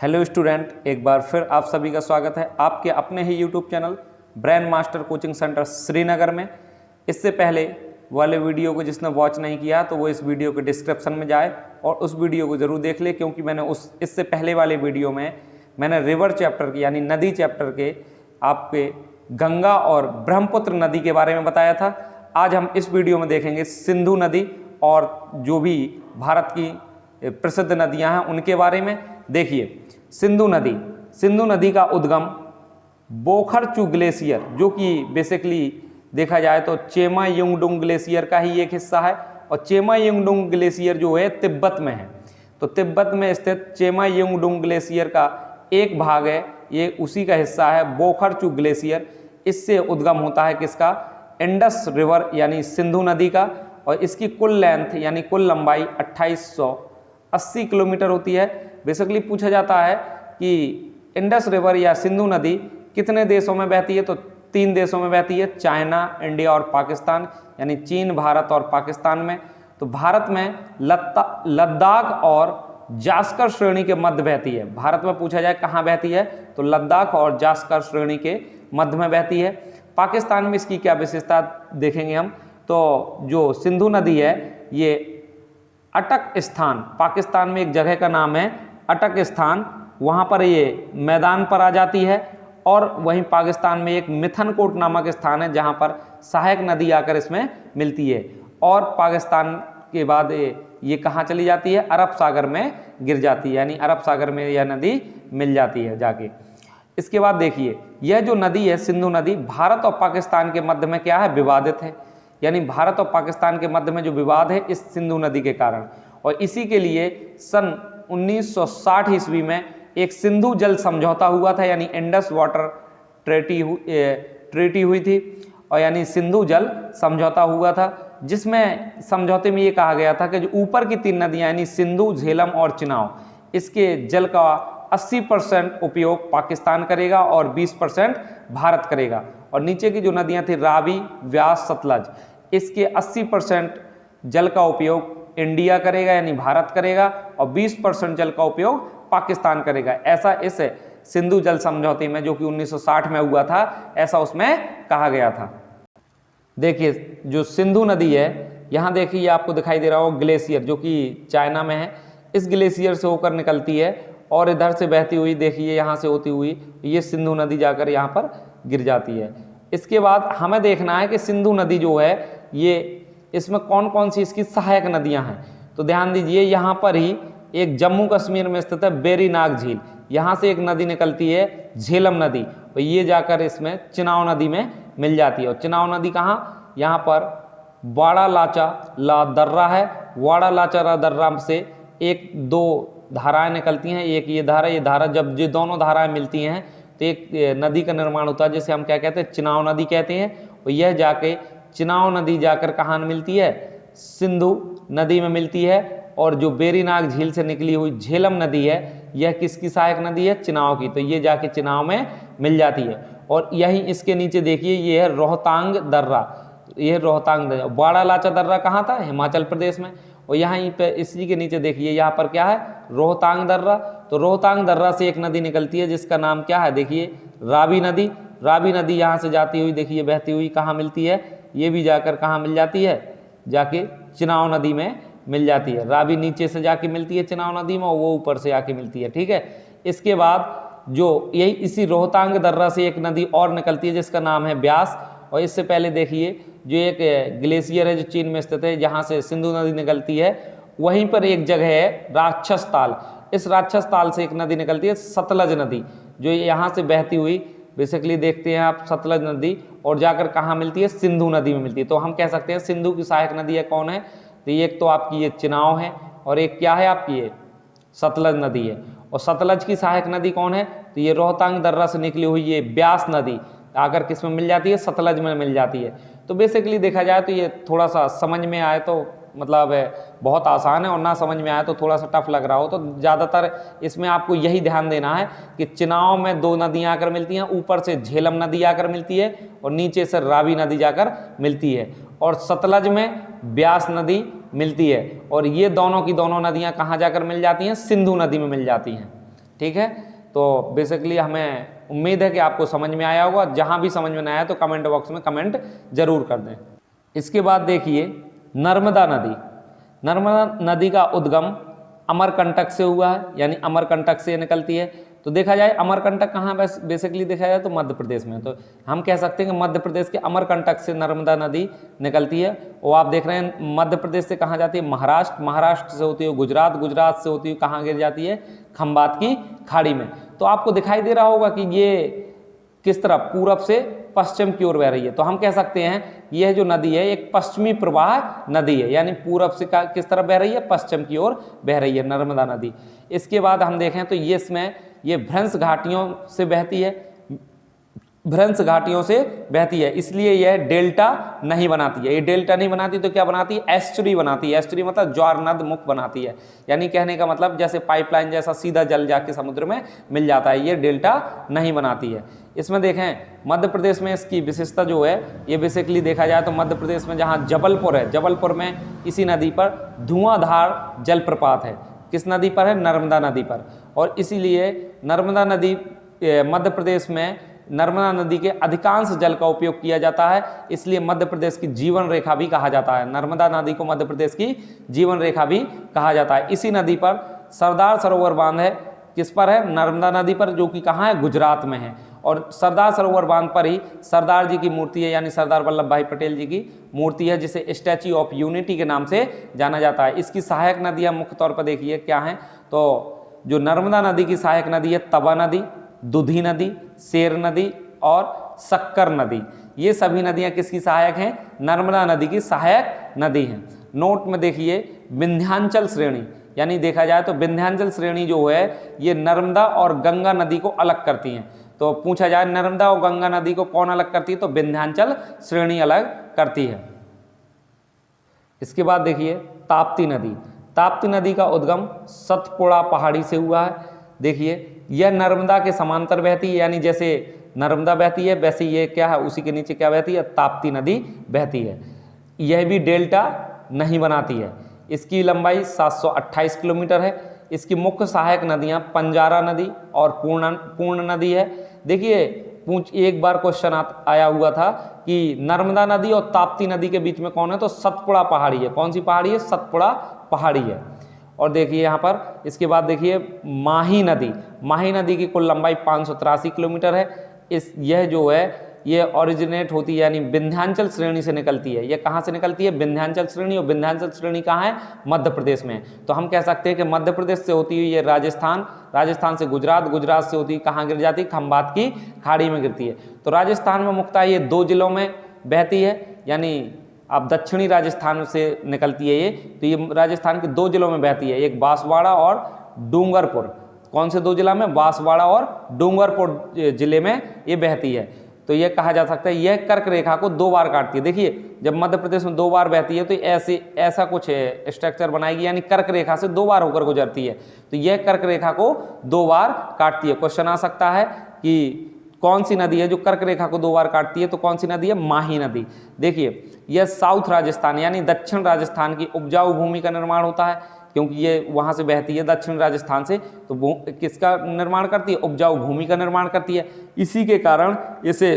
Hello student, एक बार फिर आप सभी का स्वागत है आपके अपने ही YouTube channel brain master coaching centre Srinagar में। इससे पहले वाले वीडियो को जिसने वॉच नहीं किया तो वो इस वीडियो के डिस्क्रिप्शन में जाए और उस वीडियो को ज़रूर देख ले, क्योंकि मैंने इससे पहले वाले वीडियो में मैंने रिवर चैप्टर के यानी नदी चैप्टर के आपके गंगा और ब्रह्मपुत्र नदी के बारे में बताया था। आज हम इस वीडियो में देखेंगे सिंधु नदी और जो भी भारत की प्रसिद्ध नदियां हैं उनके बारे में। देखिए, सिंधु नदी का उद्गम बोखरचू ग्लेशियर, जो कि बेसिकली देखा जाए तो चेमा युंगडुंग ग्लेशियर का ही एक हिस्सा है, और चेमा युंगडुंग ग्लेशियर जो है तिब्बत में है। तो तिब्बत में स्थित चेमा युंगडुंग ग्लेशियर का एक भाग है, ये उसी का हिस्सा है बोखरचू ग्लेशियर। इससे उद्गम होता है किसका? इंडस रिवर यानी सिंधु नदी का, और इसकी कुल लेंथ यानी कुल लंबाई 2880 किलोमीटर होती है। बेसिकली पूछा जाता है कि इंडस रिवर या सिंधु नदी कितने देशों में बहती है, तो 3 देशों में बहती है, चाइना, इंडिया और पाकिस्तान, यानी चीन, भारत और पाकिस्तान में। तो भारत में लद्दाख और जास्कर श्रेणी के मध्य बहती है। भारत में पूछा जाए कहाँ बहती है, तो लद्दाख और जास्कर श्रेणी के मध्य में बहती है। पाकिस्तान में इसकी क्या विशेषता देखेंगे हम, तो जो सिंधु नदी है ये अटक स्थान, पाकिस्तान में एक जगह का नाम है अटक स्थान, वहाँ पर ये मैदान पर आ जाती है। और वहीं पाकिस्तान में एक मिथनकोट नामक स्थान है जहाँ पर सहायक नदी आकर इसमें मिलती है, और पाकिस्तान के बाद ये कहाँ चली जाती है? अरब सागर में गिर जाती है, यानी अरब सागर में यह नदी मिल जाती है जाके। इसके बाद देखिए, यह जो नदी है सिंधु नदी भारत और पाकिस्तान के मध्य में क्या है? विवादित है, यानी भारत और पाकिस्तान के मध्य में जो विवाद है इस सिंधु नदी के कारण। और इसी के लिए सन 1960 ईस्वी में एक सिंधु जल समझौता हुआ था, यानी इंडस वाटर ट्रीटी हुई थी, और यानी सिंधु जल समझौता हुआ था, जिसमें समझौते में ये कहा गया था कि जो ऊपर की 3 नदियां यानी सिंधु, झेलम और चिनाव, इसके जल का 80% उपयोग पाकिस्तान करेगा और 20% भारत करेगा। और नीचे की जो नदियां थी रावी, व्यास, सतलज, इसके 80% जल का उपयोग इंडिया करेगा यानी भारत करेगा, और 20% जल का उपयोग पाकिस्तान करेगा। ऐसा इस सिंधु जल समझौते में, जो कि 1960 में हुआ था, ऐसा उसमें कहा गया था। देखिए, जो सिंधु नदी है यहाँ देखिए आपको दिखाई दे रहा हो ग्लेशियर, जो कि चाइना में है। इस ग्लेशियर से होकर निकलती है और इधर से बहती हुई देखिए यहाँ से होती हुई ये सिंधु नदी जाकर यहाँ पर गिर जाती है। इसके बाद हमें देखना है कि सिंधु नदी जो है ये इसमें कौन कौन सी इसकी सहायक नदियां हैं। तो ध्यान दीजिए, यहाँ पर ही एक जम्मू कश्मीर में स्थित है बेरीनाग झील, यहाँ से एक नदी निकलती है झेलम नदी, और ये जाकर इसमें चिनाव नदी में मिल जाती है। और चिनाव नदी कहाँ? यहाँ पर वाड़ा लाचा ला दर्रा है, वाड़ा लाचा ला दर्रा से 1-2 धाराएं निकलती हैं, एक ये धारा, जब ये दोनों धाराएं मिलती हैं तो एक नदी का निर्माण होता है, जिसे हम क्या कहते हैं? चिनाव नदी कहते हैं। और यह जाके चिनाव नदी जाकर कहाँ मिलती है? सिंधु नदी में मिलती है। और जो बेरीनाग झील से निकली हुई झेलम नदी है यह किसकी सहायक नदी है? चिनाव की, तो ये जाके चिनाव में मिल जाती है। और यहीं इसके नीचे देखिए ये है रोहतांग दर्रा, ये रोहतांग दर्रा। वाड़ा लाचा दर्रा कहाँ था? हिमाचल प्रदेश में। और यहाँ पे इसी के नीचे देखिए यहाँ पर क्या है? रोहतांग दर्रा। तो रोहतांग दर्रा से एक नदी निकलती है जिसका नाम क्या है? देखिए रावी नदी। रावी नदी यहाँ से जाती हुई देखिए बहती हुई कहाँ मिलती है? ये भी जाकर कहाँ मिल जाती है? जाके चिनाव नदी में मिल जाती है। रावी नीचे से जाके मिलती है चिनाव नदी में, और वो ऊपर से आके मिलती है। ठीक है। इसके बाद जो यही इसी रोहतांग दर्रा से एक नदी और निकलती है जिसका नाम है ब्यास। और इससे पहले देखिए जो एक ग्लेशियर है जो चीन में स्थित है, जहाँ से सिंधु नदी निकलती है, वहीं पर एक जगह है राक्षस ताल। इस राक्षस ताल से एक नदी निकलती है सतलज नदी, जो यहाँ से बहती हुई बेसिकली देखते हैं आप सतलज नदी, और जाकर कहाँ मिलती है? सिंधु नदी में मिलती है। तो हम कह सकते हैं सिंधु की सहायक नदी है कौन है? तो एक तो आपकी ये चिनाव है, और एक क्या है आपकी ये सतलज नदी है। और सतलज की सहायक नदी कौन है? तो ये रोहतांग दर्रा से निकली हुई ये ब्यास नदी आकर किस में मिल जाती है? सतलज में मिल जाती है। तो बेसिकली देखा जाए तो ये थोड़ा सा समझ में आए तो मतलब बहुत आसान है, और ना समझ में आए तो थोड़ा सा टफ लग रहा हो तो ज़्यादातर इसमें आपको यही ध्यान देना है कि चिनाव में 2 नदियाँ आकर मिलती हैं, ऊपर से झेलम नदी आकर मिलती है और नीचे से रावी नदी जाकर मिलती है, और सतलज में ब्यास नदी मिलती है। और ये दोनों की दोनों नदियाँ कहाँ जाकर मिल जाती हैं? सिंधु नदी में मिल जाती हैं। ठीक है, तो बेसिकली हमें उम्मीद है कि आपको समझ में आया होगा। जहाँ भी समझ में नहीं आया तो कमेंट बॉक्स में कमेंट जरूर कर दें। इसके बाद देखिए नर्मदा नदी। नर्मदा नदी का उद्गम अमरकंटक से हुआ है, यानी अमरकंटक से निकलती है। तो देखा जाए अमरकंटक कहाँ बेसिकली देखा जाए तो मध्य प्रदेश में, तो हम कह सकते हैं कि मध्य प्रदेश के अमरकंटक से नर्मदा नदी निकलती है। वो आप देख रहे हैं मध्य प्रदेश से कहाँ जाती है, महाराष्ट्र, महाराष्ट्र से होती है गुजरात, गुजरात से होती है कहाँ गिर जाती है, खंबात की खाड़ी में। तो आपको दिखाई दे रहा होगा कि ये किस तरह पूरब से पश्चिम की ओर बह रही है। तो हम कह सकते हैं यह जो नदी है एक पश्चिमी प्रवाह नदी है, यानी पूरब से किस तरफ बह रही है, पश्चिम की ओर बह रही है नर्मदा नदी। इसके बाद हम देखें तो ये इसमें ये भ्रंश घाटियों से बहती है, भ्रंश घाटियों से बहती है, इसलिए यह डेल्टा नहीं बनाती है। ये डेल्टा नहीं बनाती तो क्या बनाती है, एस्चुरी बनाती है। एस्चुरी मतलब ज्वार नद मुख बनाती है, यानी कहने का मतलब जैसे पाइपलाइन जैसा सीधा जल जाके समुद्र में मिल जाता है, ये डेल्टा नहीं बनाती है। इसमें देखें मध्य प्रदेश में इसकी विशेषता जो है ये बेसिकली देखा जाए तो मध्य प्रदेश में जहाँ जबलपुर है, जबलपुर में इसी नदी पर धुआंधार जलप्रपात है। किस नदी पर है, नर्मदा नदी पर। और इसीलिए नर्मदा नदी मध्य प्रदेश में नर्मदा नदी के अधिकांश जल का उपयोग किया जाता है, इसलिए मध्य प्रदेश की जीवन रेखा भी कहा जाता है। नर्मदा नदी को मध्य प्रदेश की जीवन रेखा भी कहा जाता है। इसी नदी पर सरदार सरोवर बांध है, किस पर है, नर्मदा नदी पर, जो कि कहाँ है, गुजरात में है। और सरदार सरोवर बांध पर ही सरदार जी की मूर्ति है, यानी सरदार वल्लभ भाई पटेल जी की मूर्ति है, जिसे स्टैच्यू ऑफ यूनिटी के नाम से जाना जाता है। इसकी सहायक नदियाँ मुख्य तौर पर देखिए क्या हैं, तो जो नर्मदा नदी की सहायक नदी है तवा नदी, दुधी नदी, शेर नदी और शक्कर नदी। ये सभी नदियाँ किसकी सहायक हैं, नर्मदा नदी की सहायक नदी हैं। नोट में देखिए विंध्याचल श्रेणी, यानी देखा जाए तो विंध्याचल श्रेणी जो है ये नर्मदा और गंगा नदी को अलग करती हैं। तो पूछा जाए नर्मदा और गंगा नदी को कौन अलग करती है, तो विंध्याचल श्रेणी अलग करती है। इसके बाद देखिए ताप्ती नदी। ताप्ती नदी का उद्गम सतपुड़ा पहाड़ी से हुआ है। देखिए यह नर्मदा के समांतर बहती है, यानी जैसे नर्मदा बहती है वैसे ये क्या है, उसी के नीचे क्या बहती है, ताप्ती नदी बहती है। यह भी डेल्टा नहीं बनाती है। इसकी लंबाई 728 किलोमीटर है। इसकी मुख्य सहायक नदियां पंजारा नदी और पूर्ण नदी है। देखिए एक बार क्वेश्चन आया हुआ था कि नर्मदा नदी और ताप्ती नदी के बीच में कौन है, तो सतपुड़ा पहाड़ी है। कौन सी पहाड़ी है, सतपुड़ा पहाड़ी है। और देखिए यहाँ पर इसके बाद देखिए माही नदी। माही नदी की कुल लंबाई 583 किलोमीटर है। यह जो है ये ओरिजिनेट होती है, यानी विंध्याचल श्रेणी से निकलती है। ये कहाँ से निकलती है, विंध्याचल श्रेणी, और विंध्याचल श्रेणी कहाँ है, मध्य प्रदेश में। तो हम कह सकते हैं कि मध्य प्रदेश से होती हुई ये राजस्थान, राजस्थान से गुजरात, गुजरात से होती कहाँ गिर जाती है, खंबात की खाड़ी में गिरती है। तो राजस्थान में मुख्यतः ये 2 जिलों में बहती है, यानी अब दक्षिणी राजस्थान से निकलती है ये, तो ये राजस्थान के 2 जिलों में बहती है, एक बांसवाड़ा और डूंगरपुर। कौन से 2 जिला में, बांसवाड़ा और डूंगरपुर जिले में ये बहती है। तो यह कहा जा सकता है यह कर्क रेखा को 2 बार काटती है। देखिए जब मध्य प्रदेश में 2 बार बहती है तो ऐसा कुछ स्ट्रक्चर बनाएगी, यानी कर्क रेखा से 2 बार होकर गुजरती है। तो यह कर्क रेखा को 2 बार काटती है। क्वेश्चन आ सकता है कि कौन सी नदी है जो कर्क रेखा को 2 बार काटती है, तो कौन सी नदी है, माही नदी। देखिए यह साउथ राजस्थान यानी दक्षिण राजस्थान की उपजाऊ भूमि का निर्माण होता है, क्योंकि ये वहाँ से बहती है दक्षिण राजस्थान से, तो किसका निर्माण करती है, उपजाऊ भूमि का निर्माण करती है। इसी के कारण इसे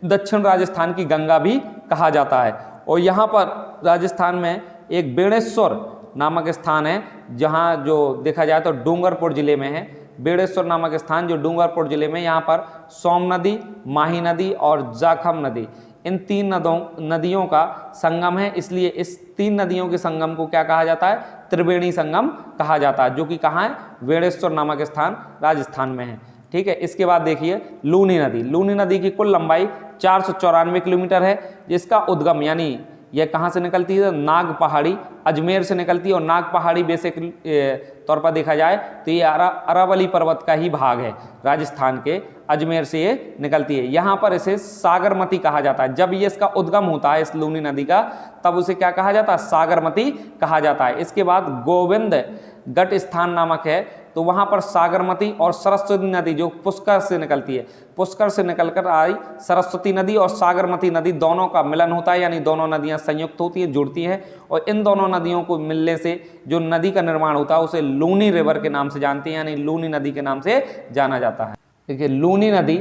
दक्षिण राजस्थान की गंगा भी कहा जाता है। और यहाँ पर राजस्थान में एक बेणेश्वर नामक स्थान है, जहाँ जो देखा जाए तो डूंगरपुर जिले में है। बेणेश्वर नामक स्थान जो डूंगरपुर जिले में, यहाँ पर सोम नदी, माही नदी और जाखम नदी, इन 3 नदियों का संगम है। इसलिए इस 3 नदियों के संगम को क्या कहा जाता है, त्रिवेणी संगम कहा जाता है, जो कि कहाँ है, बेणेश्वर नामक स्थान राजस्थान में है। ठीक है। इसके बाद देखिए लूनी नदी। लूनी नदी की कुल लंबाई 494 किलोमीटर है, जिसका उद्गम यानी यह कहाँ से निकलती है, नाग पहाड़ी, अजमेर से निकलती है। और नाग पहाड़ी बेसिक तौर पर देखा जाए तो ये अरावली पर्वत का ही भाग है, राजस्थान के अजमेर से ये निकलती है। यहाँ पर इसे सागरमती कहा जाता है। जब ये इसका उद्गम होता है इस लूनी नदी का, तब उसे क्या कहा जाता है, सागरमती कहा जाता है। इसके बाद गोविंद गट स्थान नामक है, तो वहाँ पर सागरमती और सरस्वती नदी जो पुष्कर से निकलती है, पुष्कर से निकलकर आई सरस्वती नदी और सागरमती नदी दोनों का मिलन होता है, यानी दोनों नदियाँ संयुक्त होती है, जुड़ती हैं, और इन दोनों नदियों को मिलने से जो नदी का निर्माण होता है उसे लूनी रिवर के नाम से जानते हैं, यानी लूनी नदी के नाम से जाना जाता है। देखिए लूनी नदी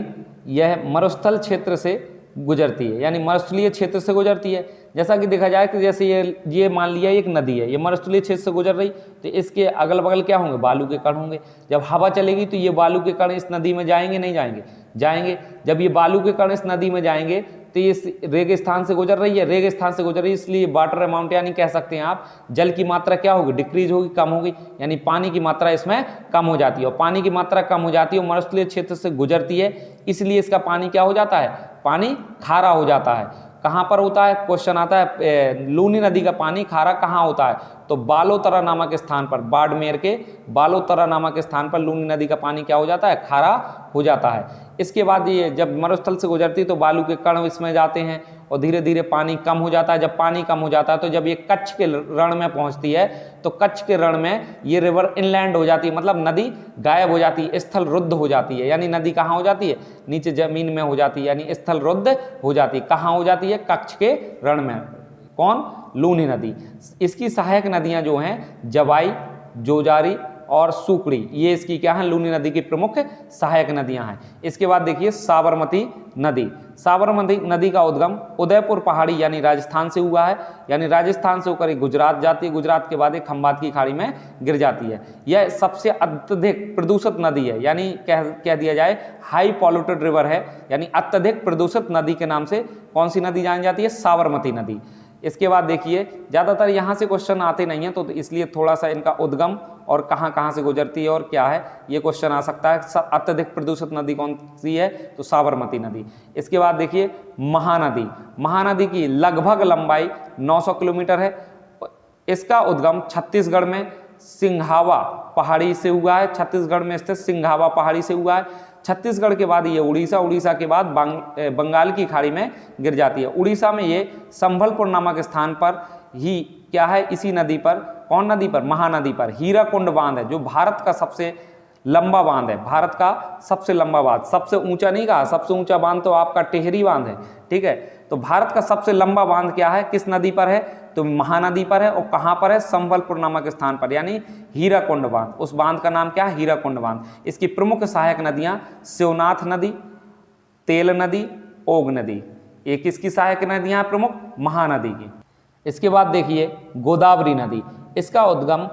यह मरुस्थल क्षेत्र से गुजरती है, यानी मरुस्थलीय क्षेत्र से गुजरती है। जैसा कि देखा जाए कि जैसे ये मान लिया एक नदी है, ये मरुस्थलीय क्षेत्र से गुजर रही, तो इसके अगल बगल क्या होंगे, बालू के कण होंगे। जब हवा चलेगी तो ये बालू के कण इस नदी में जाएंगे, नहीं जाएंगे, जाएंगे। जब ये बालू के कण इस नदी में जाएंगे तो ये रेगिस्तान से गुजर रही है, रेगिस्तान से गुजर रही है, इसलिए वाटर अमाउंट यानी कह सकते हैं आप जल की मात्रा क्या होगी, डिक्रीज होगी, कम होगी, यानी पानी की मात्रा इसमें कम हो जाती है। और पानी की मात्रा कम हो जाती है और मरुस्थलीय क्षेत्र से गुजरती है, इसलिए इसका पानी क्या हो जाता है, पानी खारा हो जाता है। कहाँ पर होता है, क्वेश्चन आता है लूनी नदी का पानी खारा कहाँ होता है, तो बालोतरा नामक स्थान पर, बाड़मेर के बालोतरा नामक स्थान पर लूनी नदी का पानी क्या हो जाता है, खारा हो जाता है। इसके बाद ये जब मरुस्थल से गुजरती तो बालू के कण इसमें जाते हैं और धीरे धीरे पानी कम हो जाता है। जब पानी कम हो जाता है तो जब ये कच्छ के रण में पहुंचती है तो कच्छ के रण में ये रिवर इनलैंड हो जाती है, मतलब नदी गायब हो जाती है, स्थल रुद्ध हो जाती है, यानी नदी कहाँ हो जाती है, नीचे जमीन में हो जाती है, यानी स्थल रुद्ध हो जाती है। कहाँ हो जाती है, कच्छ के रण में। कौन, लूनी नदी। इसकी सहायक नदियाँ जो हैं जवाई, जोजारी और सुकड़ी, ये इसकी क्या है, लूनी नदी की प्रमुख सहायक नदियां हैं। इसके बाद देखिए साबरमती नदी। साबरमती नदी का उद्गम उदयपुर पहाड़ी यानी राजस्थान से हुआ है, यानी राजस्थान से होकर गुजरात जाती है, गुजरात के बाद एक खंबात की खाड़ी में गिर जाती है। यह सबसे अत्यधिक प्रदूषित नदी है, यानी कह दिया जाए हाई पॉल्यूटेड रिवर है, यानी अत्यधिक प्रदूषित नदी के नाम से कौन सी नदी जानी जाती है, साबरमती नदी। इसके बाद देखिए ज़्यादातर यहाँ से क्वेश्चन आते नहीं हैं, तो इसलिए थोड़ा सा इनका उद्गम और कहाँ कहाँ से गुजरती है और क्या है ये क्वेश्चन आ सकता है। अत्यधिक प्रदूषित नदी कौन सी है, तो साबरमती नदी। इसके बाद देखिए महानदी। महानदी की लगभग लंबाई 900 किलोमीटर है। इसका उद्गम छत्तीसगढ़ में सिंघावा पहाड़ी से हुआ है, छत्तीसगढ़ में स्थित सिंघावा पहाड़ी से हुआ है। छत्तीसगढ़ के बाद ये उड़ीसा, उड़ीसा के बाद बंगाल की खाड़ी में गिर जाती है। उड़ीसा में ये संभलपुर नामक स्थान पर ही क्या है, इसी नदी पर, कौन नदी पर, महानदी पर हीराकुंड बांध है, जो भारत का सबसे लंबा बांध है, भारत का सबसे लंबा बांध। सबसे ऊंचा नहीं कहा, सबसे ऊंचा बांध तो आपका टेहरी बांध है, ठीक है। तो भारत का सबसे लंबा बांध क्या है, किस नदी पर है, तो महानदी पर है। और कहाँ पर है, संबलपुर नामक स्थान पर, यानी हीराकुंड बांध। उस बांध का नाम क्या है, हीराकुंड बांध। इसकी प्रमुख सहायक नदियां शिवनाथ नदी, तेल नदी, ओग नदी। ये किसकी सहायक नदियां प्रमुख, महानदी की। इसके बाद देखिए गोदावरी नदी। इसका उद्गम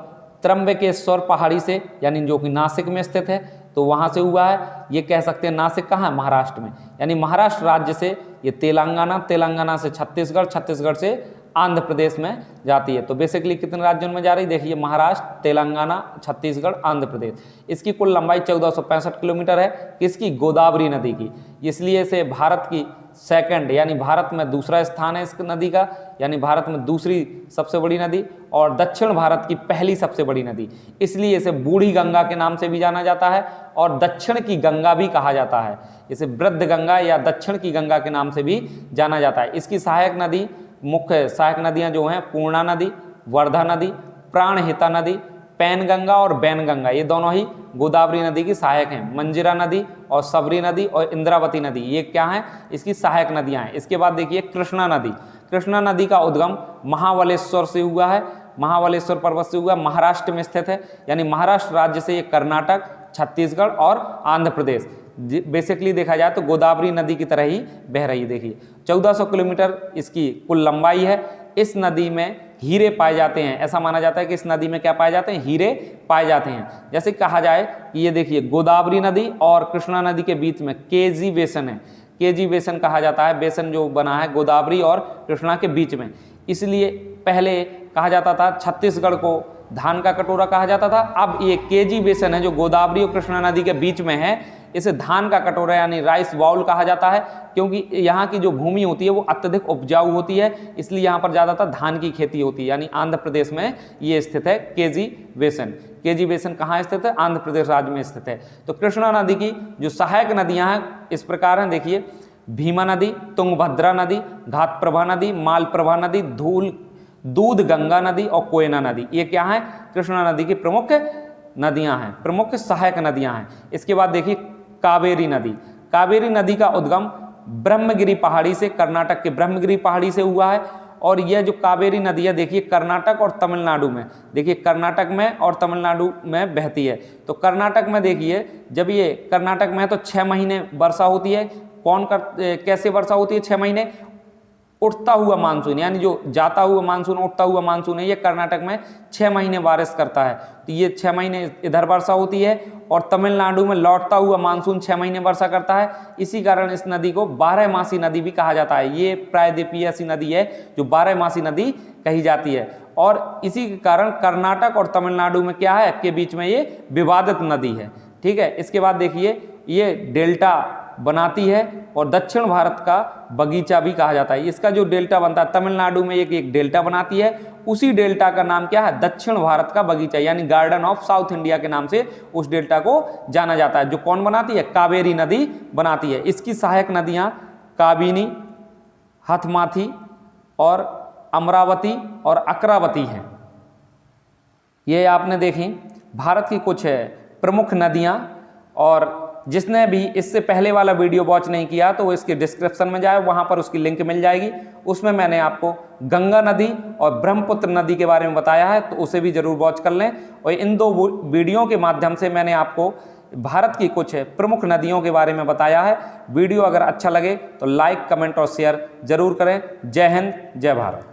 त्र्यंबकेश्वर पहाड़ी से, यानी जो कि नासिक में स्थित है, तो वहाँ से हुआ है। ये कह सकते हैं नासिक कहाँ है, महाराष्ट्र में, यानी महाराष्ट्र राज्य से ये तेलंगाना, तेलंगाना से छत्तीसगढ़, छत्तीसगढ़ से आंध्र प्रदेश में जाती है। तो बेसिकली कितने राज्यों में जा रही, देखिए महाराष्ट्र, तेलंगाना, छत्तीसगढ़, आंध्र प्रदेश। इसकी कुल लंबाई 1465 किलोमीटर है, किसकी, गोदावरी नदी की। इसलिए इसे भारत की सेकंड, यानी भारत में दूसरा स्थान है इस नदी का, यानी भारत में दूसरी सबसे बड़ी नदी और दक्षिण भारत की पहली सबसे बड़ी नदी। इसलिए इसे बूढ़ी गंगा के नाम से भी जाना जाता है और दक्षिण की गंगा भी कहा जाता है। इसे वृद्ध गंगा या दक्षिण की गंगा के नाम से भी जाना जाता है। इसकी सहायक नदी, मुख्य सहायक नदियां जो हैं पूर्णा नदी, वर्धा नदी, प्राणहिता नदी, पैनगंगा और बैनगंगा, ये दोनों ही गोदावरी नदी की सहायक हैं। मंजिरा नदी और सबरी नदी और इंद्रावती नदी, ये क्या हैं, इसकी सहायक नदियां हैं। इसके बाद देखिए कृष्णा नदी। कृष्णा नदी का उद्गम महाबलेश्वर से हुआ है, महाबलेश्वर पर्वत से हुआ, महाराष्ट्र में स्थित है, यानी महाराष्ट्र राज्य से ये कर्नाटक, छत्तीसगढ़ और आंध्र प्रदेश, बेसिकली देखा जाए तो गोदावरी नदी की तरह ही बह रही। देखिए 1400 किलोमीटर इसकी कुल लंबाई है। इस नदी में हीरे पाए जाते हैं, ऐसा माना जाता है कि इस नदी में क्या पाए जाते हैं, हीरे पाए जाते हैं। जैसे कहा जाए कि ये देखिए गोदावरी नदी और कृष्णा नदी के बीच में केजी बेसन है, केजी बेसन कहा जाता है, बेसन जो बना है गोदावरी और कृष्णा के बीच में। इसलिए पहले कहा जाता था छत्तीसगढ़ को धान का कटोरा कहा जाता था, अब ये केजी बेसन है जो गोदावरी और कृष्णा नदी के बीच में है, इसे धान का कटोरा यानी राइस बाउल कहा जाता है, क्योंकि यहाँ की जो भूमि होती है वो अत्यधिक उपजाऊ होती है, इसलिए यहाँ पर ज़्यादातर धान की खेती होती है। यानी आंध्र प्रदेश में ये स्थित है केजी बेसन। केजी बेसन कहाँ स्थित है, आंध्र प्रदेश राज्य में स्थित है। तो कृष्णा नदी की जो सहायक नदियाँ हैं इस प्रकार हैं, देखिए भीमा नदी, तुंगभद्रा नदी, घाटप्रभा नदी, मालप्रभा नदी, दूध गंगा नदी और कोयना नदी, ये क्या है, कृष्णा नदी की प्रमुख नदियां हैं, प्रमुख सहायक नदियां हैं। इसके बाद देखिए कावेरी नदी। कावेरी नदी का उद्गम ब्रह्मगिरी पहाड़ी से, कर्नाटक के ब्रह्मगिरी पहाड़ी से हुआ है। और यह जो कावेरी नदी है देखिए कर्नाटक और तमिलनाडु में, देखिए कर्नाटक में और तमिलनाडु में बहती है। तो कर्नाटक में देखिए जब ये कर्नाटक में है तो 6 महीने वर्षा होती है। कैसे वर्षा होती है 6 महीने? उठता हुआ मानसून, यानी जो जाता हुआ मानसून, उठता हुआ मानसून है, ये कर्नाटक में 6 महीने बारिश करता है। तो ये 6 महीने इधर वर्षा होती है और तमिलनाडु में लौटता हुआ मानसून 6 महीने वर्षा करता है। इसी कारण इस नदी को 12मासी नदी भी कहा जाता है। ये प्रायद्वीपीय ऐसी नदी है जो 12मासी नदी कही जाती है। और इसी के कारण कर्नाटक और तमिलनाडु में क्या है के बीच में ये विवादित नदी है। ठीक है, इसके बाद देखिए ये डेल्टा बनाती है और दक्षिण भारत का बगीचा भी कहा जाता है। इसका जो डेल्टा बनता है तमिलनाडु में एक डेल्टा बनाती है, उसी डेल्टा का नाम क्या है? दक्षिण भारत का बगीचा, यानी गार्डन ऑफ साउथ इंडिया के नाम से उस डेल्टा को जाना जाता है। जो कौन बनाती है? कावेरी नदी बनाती है। इसकी सहायक नदियां काबिनी, हथमाथी और अमरावती और अकरावती हैं। ये आपने देखी भारत की कुछ प्रमुख नदियां। और जिसने भी इससे पहले वाला वीडियो वॉच नहीं किया तो वो इसके डिस्क्रिप्शन में जाए, वहां पर उसकी लिंक मिल जाएगी। उसमें मैंने आपको गंगा नदी और ब्रह्मपुत्र नदी के बारे में बताया है, तो उसे भी जरूर वॉच कर लें। और इन 2 वीडियो के माध्यम से मैंने आपको भारत की कुछ प्रमुख नदियों के बारे में बताया है। वीडियो अगर अच्छा लगे तो लाइक, कमेंट और शेयर जरूर करें। जय हिंद, जय भारत।